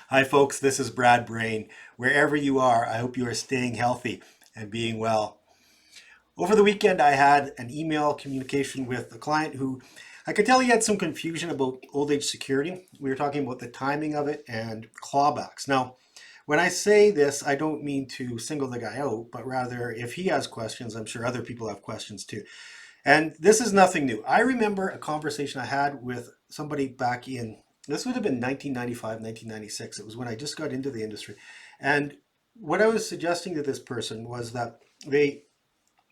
Hi, folks. This is Brad Brain. Wherever you are, I hope you are staying healthy and being well. Over the weekend, I had an email communication with a client who I could tell he had some confusion about old age security. We were talking about the timing of it and clawbacks. Now, when I say this, I don't mean to single the guy out, but rather if he has questions, I'm sure other people have questions too. And this is nothing new. I remember a conversation I had with somebody back in, this would have been 1995, 1996. It was when I just got into the industry. And what I was suggesting to this person was that they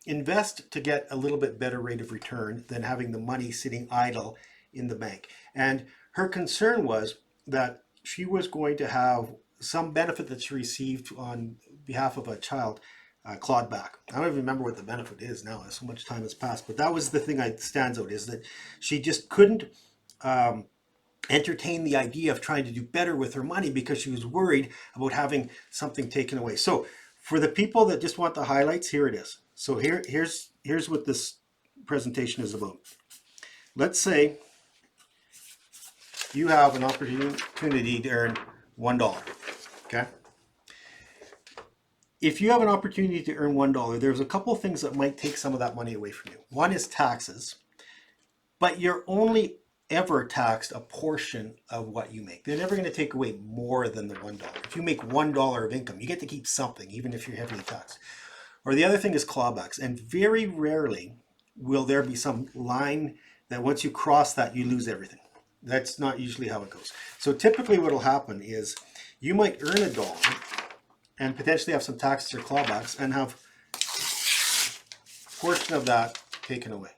invest to get a little bit better rate of return than having the money sitting idle in the bank. And her concern was that she was going to have some benefit that she received on behalf of a child clawed back. I don't even remember what the benefit is now. So much time has passed, but that was the thing that stands out, is that she just couldn't um, entertain the idea of trying to do better with her money because she was worried about having something taken away. So for the people that just want the highlights, here it is. So here's what this presentation is about. Let's say you have an opportunity to earn $1. Okay. If you have an opportunity to earn $1, there's a couple of things that might take some of that money away from you. One is taxes, but you're only ever taxed a portion of what you make. They're never going to take away more than the $1. If you make $1 of income, you get to keep something, even if you're heavily taxed. Or the other thing is clawbacks. And very rarely will there be some line that once you cross that, you lose everything. That's not usually how it goes. So typically what will happen is you might earn $1 and potentially have some taxes or clawbacks and have a portion of that taken away.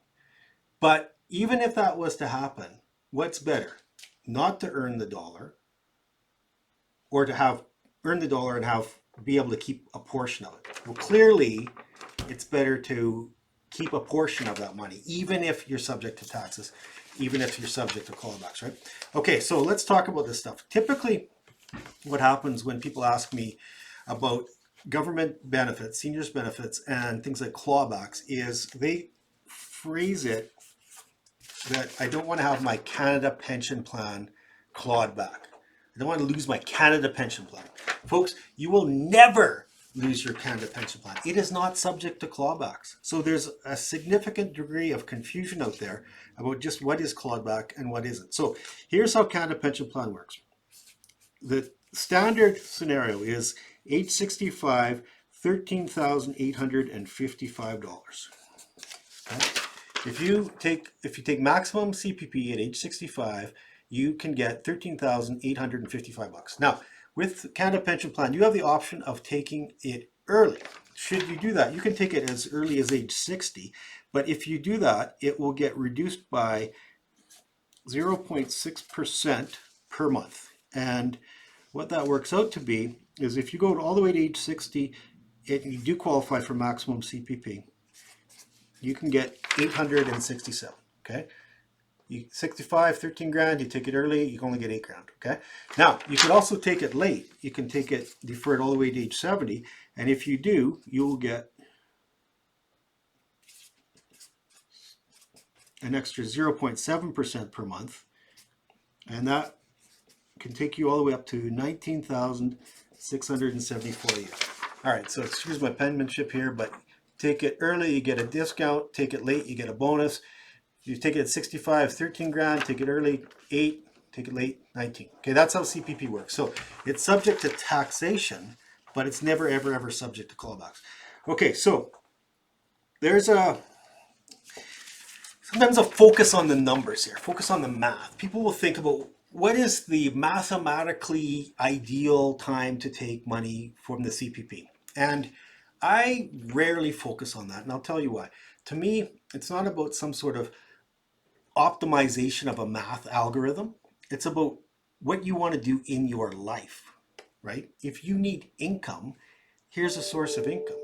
But even if that was to happen, what's better? Not to earn the dollar, or to have earn the dollar and have be able to keep a portion of it. Well, clearly it's better to keep a portion of that money, even if you're subject to taxes, even if you're subject to clawbacks, right? Okay, so let's talk about this stuff. Typically, what happens when people ask me about government benefits, seniors benefits, and things like clawbacks is they phrase it that I don't want to have my Canada pension plan clawed back. I don't want to lose my Canada pension plan. Folks, you will never lose your Canada pension plan. It is not subject to clawbacks. So there's a significant degree of confusion out there about just what is clawed back and what isn't. So here's how Canada pension plan works. The standard scenario is age 65, $13,855. Okay? If you take maximum CPP at age 65, you can get $13,855. Now, with Canada Pension Plan, you have the option of taking it early. Should you do that, you can take it as early as age 60, but if you do that, it will get reduced by 0.6% per month. And what that works out to be is if you go all the way to age 60, you do qualify for maximum CPP. You can get 867. Okay. 65, 13 grand, you take it early, you can only get 8 grand. Okay. Now, you can also take it late. You can take it deferred all the way to age 70. And if you do, you will get an extra 0.7% per month. And that can take you all the way up to 19,674 a year. All right, so excuse my penmanship here, but take it early, you get a discount. Take it late, you get a bonus. You take it at 65, 13 grand, take it early, 8, take it late, 19. Okay, that's how CPP works. So it's subject to taxation, but it's never, ever, ever subject to clawbacks. Okay, so there's sometimes a focus on the numbers here, focus on the math. People will think about what is the mathematically ideal time to take money from the CPP. And I rarely focus on that, and I'll tell you why. To me, it's not about some sort of optimization of a math algorithm. It's about what you want to do in your life, right? If you need income, here's a source of income.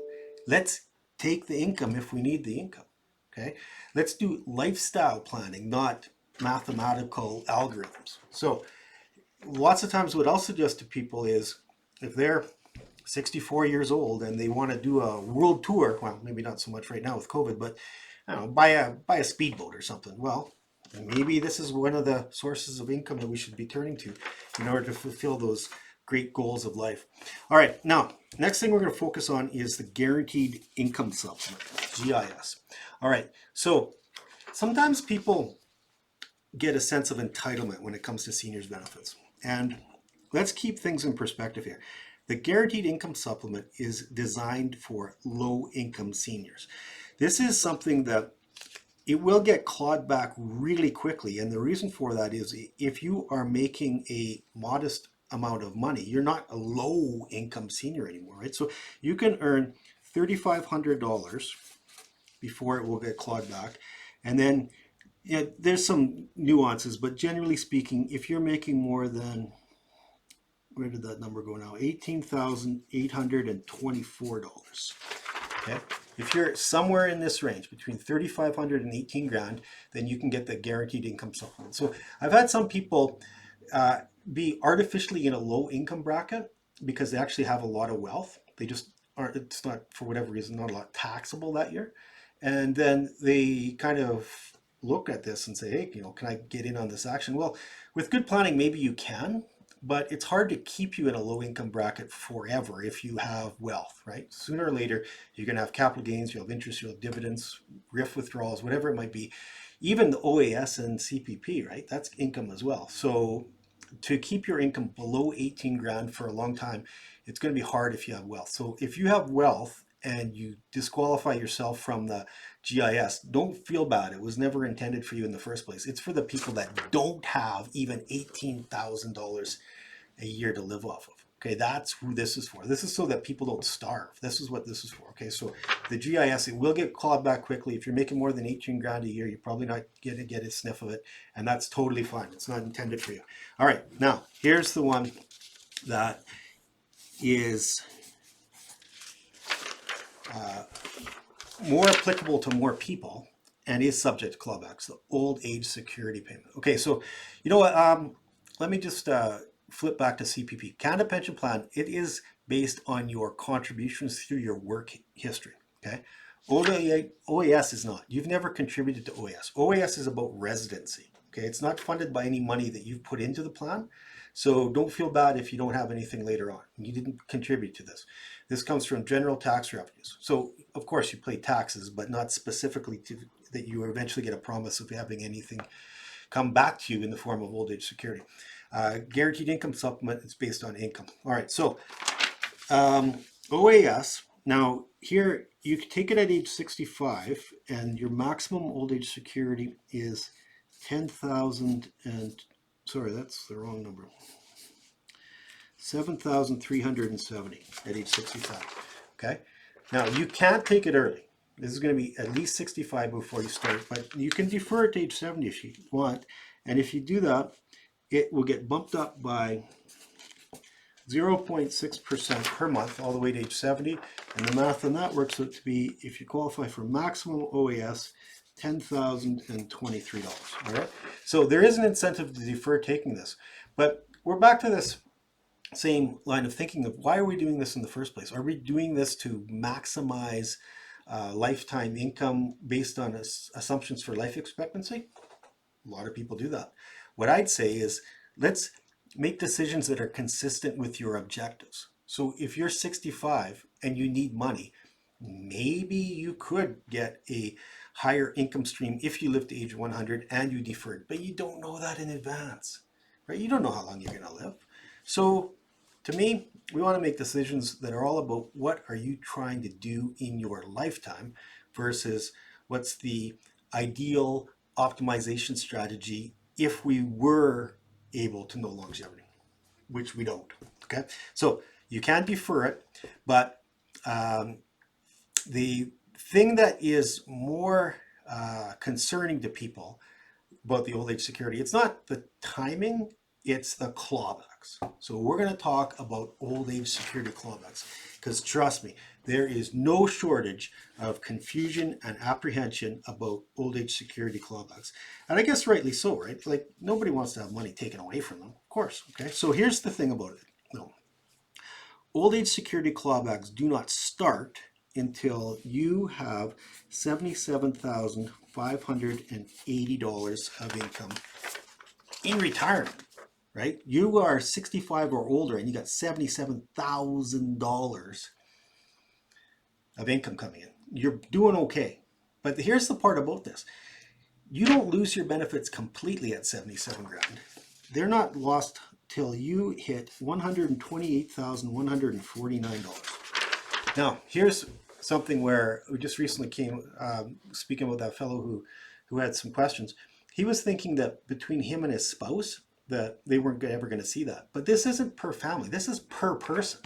Let's take the income if we need the income, okay? Let's do lifestyle planning, not mathematical algorithms. So lots of times what I'll suggest to people is if they're 64 years old and they want to do a world tour, well, maybe not so much right now with COVID, but I don't know, buy a speedboat or something. Well, maybe this is one of the sources of income that we should be turning to in order to fulfill those great goals of life. All right, now, next thing we're going to focus on is the Guaranteed Income Supplement, GIS. All right, so sometimes people get a sense of entitlement when it comes to seniors benefits. And let's keep things in perspective here. The Guaranteed Income Supplement is designed for low-income seniors. This is something that it will get clawed back really quickly. And the reason for that is if you are making a modest amount of money, you're not a low-income senior anymore, right? So you can earn $3,500 before it will get clawed back. And then there's some nuances, but generally speaking, if you're making more than, where did that number go now? $18,824. Okay. If you're somewhere in this range between 3,500 and 18 grand, then you can get the Guaranteed Income Supplement. So I've had some people be artificially in a low income bracket because they actually have a lot of wealth. They just aren't, it's not, for whatever reason, not a lot taxable that year. And then they kind of look at this and say, hey, can I get in on this action? Well, with good planning, maybe you can, but it's hard to keep you in a low income bracket forever if you have wealth, right? Sooner or later, you're going to have capital gains, you'll have interest, you'll have dividends, RIF withdrawals, whatever it might be. Even the OAS and CPP, right? That's income as well. So to keep your income below 18 grand for a long time, it's going to be hard if you have wealth. So if you have wealth and you disqualify yourself from the GIS, don't feel bad. It was never intended for you in the first place. It's for the people that don't have even $18,000 a year to live off of. Okay, that's who this is for. This is so that people don't starve. This is what this is for. Okay, so the GIS, it will get clawed back quickly. If you're making more than 18 grand a year, you're probably not going to get a sniff of it, and that's totally fine. It's not intended for you. All right, now here's the one that is more applicable to more people and is subject to clawbacks, the old age security payment. Okay, so you know what? Let me just flip back to CPP. Canada Pension Plan, it is based on your contributions through your work history, okay? OAS is not. You've never contributed to OAS. OAS is about residency, okay? It's not funded by any money that you've put into the plan, so don't feel bad if you don't have anything later on. You didn't contribute to this. This comes from general tax revenues. So, of course, you pay taxes, but not specifically to that you eventually get a promise of having anything come back to you in the form of old age security. Guaranteed Income Supplement is based on income. All right, so OAS, now here you can take it at age 65 and your maximum old age security is 10,000 and, sorry, that's the wrong number. 7,370 at age 65, okay? Now you can't take it early. This is going to be at least 65 before you start, but you can defer it to age 70 if you want. And if you do that, it will get bumped up by 0.6% per month all the way to age 70. And the math on that works out to be, if you qualify for maximum OAS, $10,023. All right. So there is an incentive to defer taking this. But we're back to this same line of thinking of why are we doing this in the first place? Are we doing this to maximize lifetime income based on assumptions for life expectancy? A lot of people do that. What I'd say is let's make decisions that are consistent with your objectives. So if you're 65 and you need money, maybe you could get a higher income stream if you live to age 100 and you deferred, but you don't know that in advance, right? You don't know how long you're going to live. So to me, we want to make decisions that are all about what are you trying to do in your lifetime versus what's the ideal optimization strategy if we were able to know longevity, which we don't, okay? So you can defer it, but the thing that is more concerning to people about the old age security, it's not the timing, it's the clawbacks. So we're going to talk about old age security clawbacks because trust me, there is no shortage of confusion and apprehension about old age security clawbacks. And I guess rightly so, right? Like nobody wants to have money taken away from them, of course. Okay, so here's the thing about it. No, old age security clawbacks do not start until you have $77,580 of income in retirement. right? You are 65 or older and you got $77,000 of income coming in. You're doing okay. But here's the part about this. You don't lose your benefits completely at 77 grand. They're not lost till you hit $128,149. Now, here's something where we just recently came speaking with that fellow who had some questions. He was thinking that between him and his spouse, that they weren't ever going to see that. But this isn't per family. This is per person.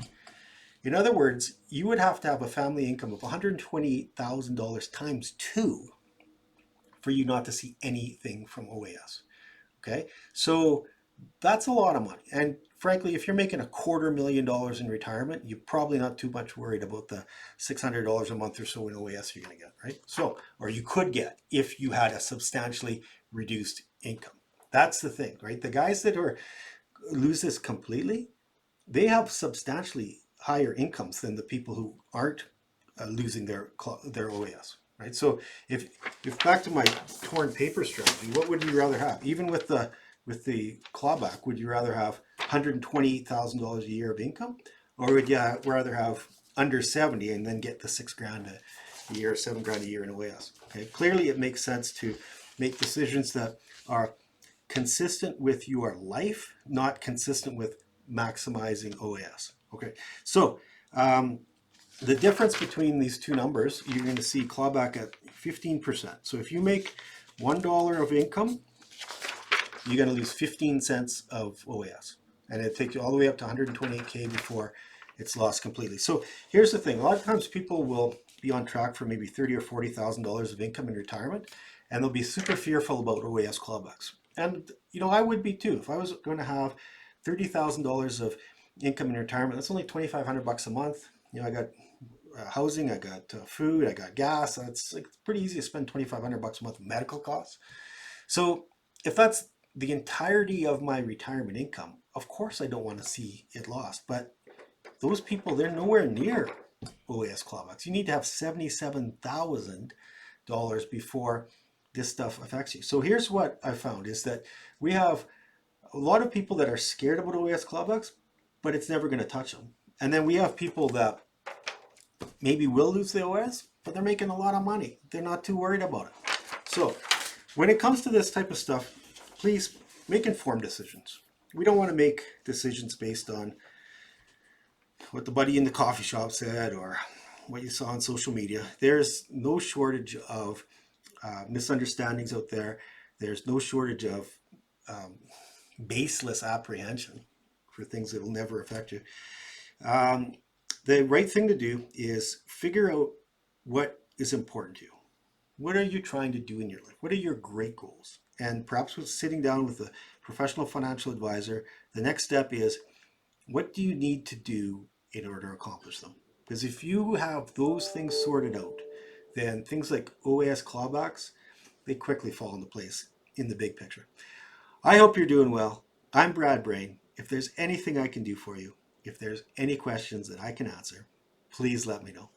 In other words, you would have to have a family income of $128,000 times 2 for you not to see anything from OAS. Okay, so that's a lot of money. And frankly, if you're making $250,000 in retirement, you're probably not too much worried about the $600 a month or so in OAS you're going to get, right? So, or you could get if you had a substantially reduced income. That's the thing, right? The guys that lose this completely, they have substantially higher incomes than the people who aren't losing their OAS, right? So if back to my torn paper strategy, what would you rather have? Even with the clawback, would you rather have $128,000 a year of income, or would you rather have under 70 and then get the $6,000 a year, $7,000 a year in OAS? Okay, clearly it makes sense to make decisions that are consistent with your life, not consistent with maximizing OAS. Okay, so the difference between these two numbers, you're going to see clawback at 15%. So if you make $1 of income, you're going to lose 15 cents of OAS. And it takes you all the way up to 128K before it's lost completely. So here's the thing. A lot of times people will be on track for maybe $30,000 or $40,000 of income in retirement, and they'll be super fearful about OAS clawbacks. And, you know, I would be too. If I was going to have $30,000 of income in retirement, that's only $2,500 a month. You know, I got housing, I got food, I got gas. That's like pretty easy to spend $2,500 a month on medical costs. So if that's the entirety of my retirement income, of course I don't want to see it lost. But those people, they're nowhere near OAS clawbacks. You need to have $77,000 before this stuff affects you. So here's what I found is that we have a lot of people that are scared about OAS clawbacks, but it's never going to touch them. And then we have people that maybe will lose the OAS, but they're making a lot of money. They're not too worried about it. So when it comes to this type of stuff, please make informed decisions. We don't want to make decisions based on what the buddy in the coffee shop said or what you saw on social media. There's no shortage of misunderstandings out there. There's no shortage of baseless apprehension for things that will never affect you. The right thing to do is figure out what is important to you. What are you trying to do in your life? What are your great goals? And perhaps with sitting down with a professional financial advisor, the next step is, what do you need to do in order to accomplish them? Because if you have those things sorted out, then things like OAS clawbacks, they quickly fall into place in the big picture. I hope you're doing well. I'm Brad Brain. If there's anything I can do for you, if there's any questions that I can answer, please let me know.